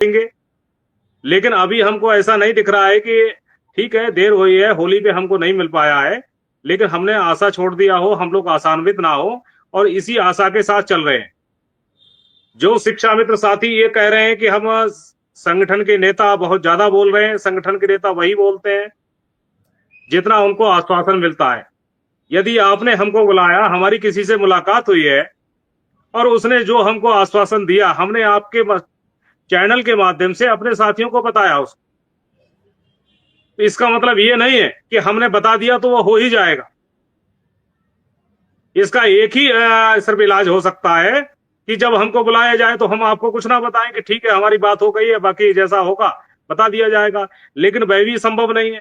देंगे। लेकिन अभी हमको ऐसा नहीं दिख रहा है कि ठीक है, देर हुई है, होली पे हमको नहीं मिल पाया है, लेकिन हमने आशा छोड़ दिया हो, हम लोग आशान्वित ना हो और इसी आशा के साथ चल रहे हैं। जो शिक्षा मित्र साथी ये कह रहे हैं कि हम संगठन के नेता बहुत ज्यादा बोल रहे हैं, संगठन के नेता वही बोलते हैं जितना उनको आश्वासन मिलता है। यदि आपने हमको बुलाया, हमारी किसी से मुलाकात हुई है और उसने जो हमको आश्वासन दिया, हमने आपके चैनल के माध्यम से अपने साथियों को बताया उसको, तो इसका मतलब ये नहीं है कि हमने बता दिया तो वो हो ही जाएगा। इसका एक ही सिर्फ इलाज हो सकता है कि जब हमको बुलाया जाए तो हम आपको कुछ ना बताएं कि ठीक है हमारी बात हो गई है, बाकी जैसा होगा बता दिया जाएगा, लेकिन वह भी संभव नहीं है।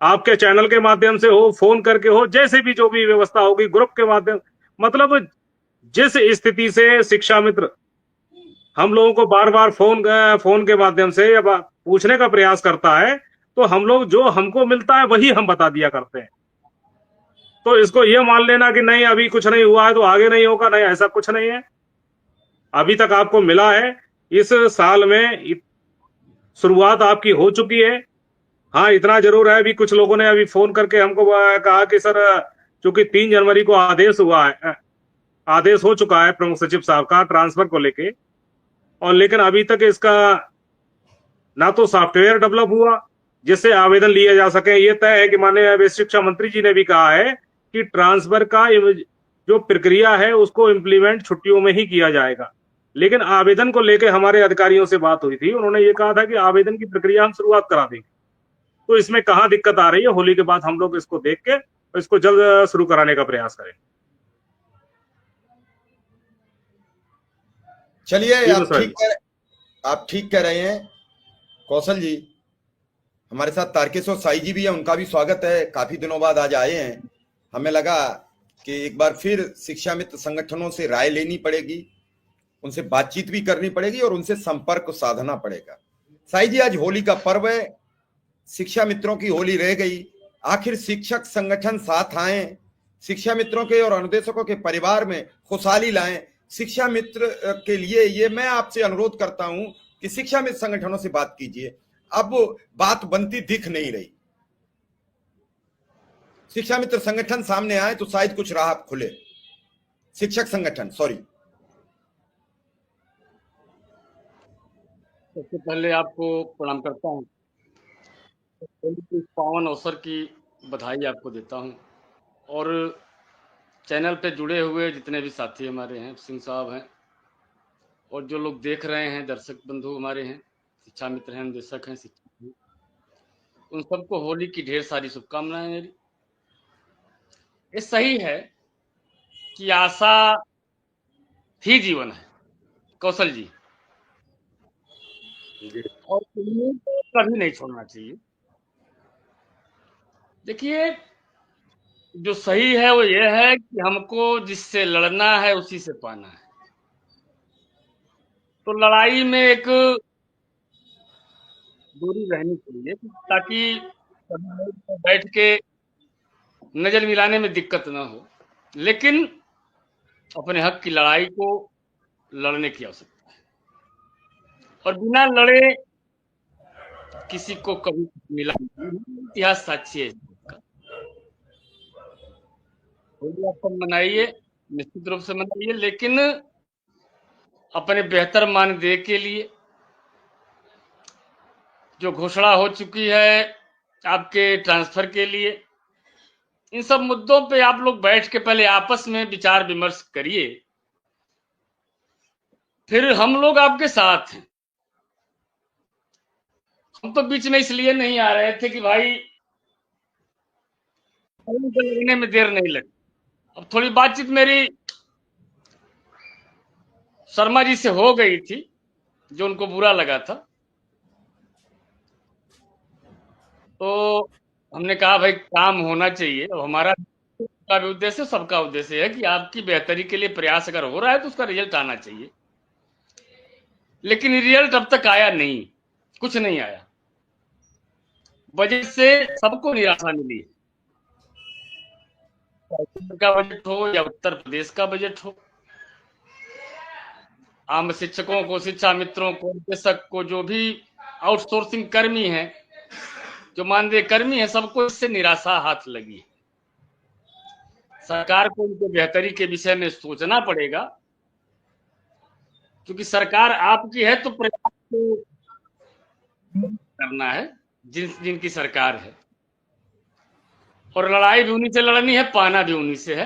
आपके चैनल के माध्यम से हो, फोन करके हो, जैसे भी जो भी व्यवस्था होगी, ग्रुप के माध्यम, मतलब जिस स्थिति से शिक्षा मित्र हम लोगों को बार बार फोन के माध्यम से या पूछने का प्रयास करता है, तो हम लोग जो हमको मिलता है वही हम बता दिया करते हैं। तो इसको ये मान लेना कि नहीं अभी कुछ नहीं हुआ है तो आगे नहीं होगा, नहीं, ऐसा कुछ नहीं है। अभी तक आपको मिला है, इस साल में शुरुआत आपकी हो चुकी है। हाँ, इतना जरूर है, अभी कुछ लोगों ने अभी फोन करके हमको कहा कि सर चूंकि 3 जनवरी को आदेश हुआ है, आदेश हो चुका है प्रमुख सचिव साहब का ट्रांसफर को लेके, और लेकिन अभी तक इसका ना तो सॉफ्टवेयर डेवलप हुआ जिससे आवेदन लिए जा सके। ये तय है कि माननीय शिक्षा मंत्री जी ने भी कहा है कि ट्रांसफर का जो प्रक्रिया है उसको इम्प्लीमेंट छुट्टियों में ही किया जाएगा। लेकिन आवेदन को लेकर हमारे अधिकारियों से बात हुई थी, उन्होंने ये कहा था कि आवेदन की प्रक्रिया हम शुरुआत करा देंगे। तो इसमें कहाँ दिक्कत आ रही है, होली के बाद हम लोग इसको देख के इसको जल्द शुरू कराने का प्रयास करें। चलिए, आप ठीक कह रहे हैं कौशल जी। हमारे साथ तारकेश्वर साई जी भी है, उनका भी स्वागत है। काफी दिनों बाद आज आए हैं। हमें लगा कि एक बार फिर शिक्षा मित्र संगठनों से राय लेनी पड़ेगी, उनसे बातचीत भी करनी पड़ेगी और उनसे संपर्क साधना पड़ेगा। साई जी, आज होली का पर्व है, शिक्षा मित्रों की होली रह गई। आखिर शिक्षक संगठन साथ आए, शिक्षा मित्रों के और अनुदेशकों के परिवार में खुशहाली लाएं। शिक्षा मित्र के लिए ये मैं आपसे अनुरोध करता हूं कि शिक्षा मित्र संगठनों से बात कीजिए। अब बात बनती दिख नहीं रही। शिक्षा मित्र संगठन सामने आए तो शायद कुछ राह खुले। शिक्षक संगठन, सॉरी। सबसे पहले आपको प्रणाम करता हूं, इस पावन अवसर की बधाई आपको देता हूं, और चैनल पे जुड़े हुए जितने भी साथी हमारे हैं, सिंह साहब हैं, और जो लोग देख रहे हैं, दर्शक बंधु हमारे हैं, शिक्षा मित्र हैं, निदेशक हैं, शिक्षक हैं, उन सबको होली की ढेर सारी शुभकामनाएं मेरी। ये सही है कि आशा ही जीवन है कौशल जी, और उम्मीद कभी नहीं छोड़ना चाहिए। देखिए, जो सही है वो ये है कि हमको जिससे लड़ना है उसी से पाना है। तो लड़ाई में एक दूरी रहनी चाहिए ताकि सभी लोग बैठ के नजर मिलाने में दिक्कत ना हो, लेकिन अपने हक की लड़ाई को लड़ने की आवश्यकता है, और बिना लड़े किसी को कभी मिला नहीं। इतिहास साक्षी है इसका। होली आप सब मनाइए, निश्चित रूप से मनाइए, लेकिन अपने बेहतर मानदेय के लिए जो घोषणा हो चुकी है आपके ट्रांसफर के लिए, इन सब मुद्दों पे आप लोग बैठ के पहले आपस में विचार विमर्श करिए, फिर हम लोग आपके साथ हैं। हम तो बीच में इसलिए नहीं आ रहे थे कि भाई लगने में देर नहीं लगी। अब थोड़ी बातचीत मेरी शर्मा जी से हो गई थी, जो उनको बुरा लगा था, तो हमने कहा भाई काम होना चाहिए। अब हमारा का भी उद्देश्य, सबका उद्देश्य है कि आपकी बेहतरी के लिए प्रयास अगर हो रहा है तो उसका रिजल्ट आना चाहिए, लेकिन रिजल्ट अब तक आया नहीं, कुछ नहीं आया। बजट से सबको निराशा मिली है, का बजट हो या उत्तर प्रदेश का बजट हो। आम शिक्षकों को, शिक्षा मित्रों को, निदेशक को, जो भी आउटसोर्सिंग कर्मी हैं, जो मानदेय कर्मी हैं, सबको इससे निराशा हाथ लगी। सरकार को इनके बेहतरी के विषय में सोचना पड़ेगा, क्योंकि सरकार आपकी है तो प्रयास को करना है जिनकी सरकार है, और लड़ाई भी उन्हीं से लड़नी है, पाना भी उन्हीं से है।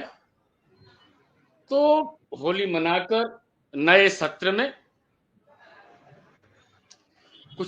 तो होली मनाकर नए सत्र में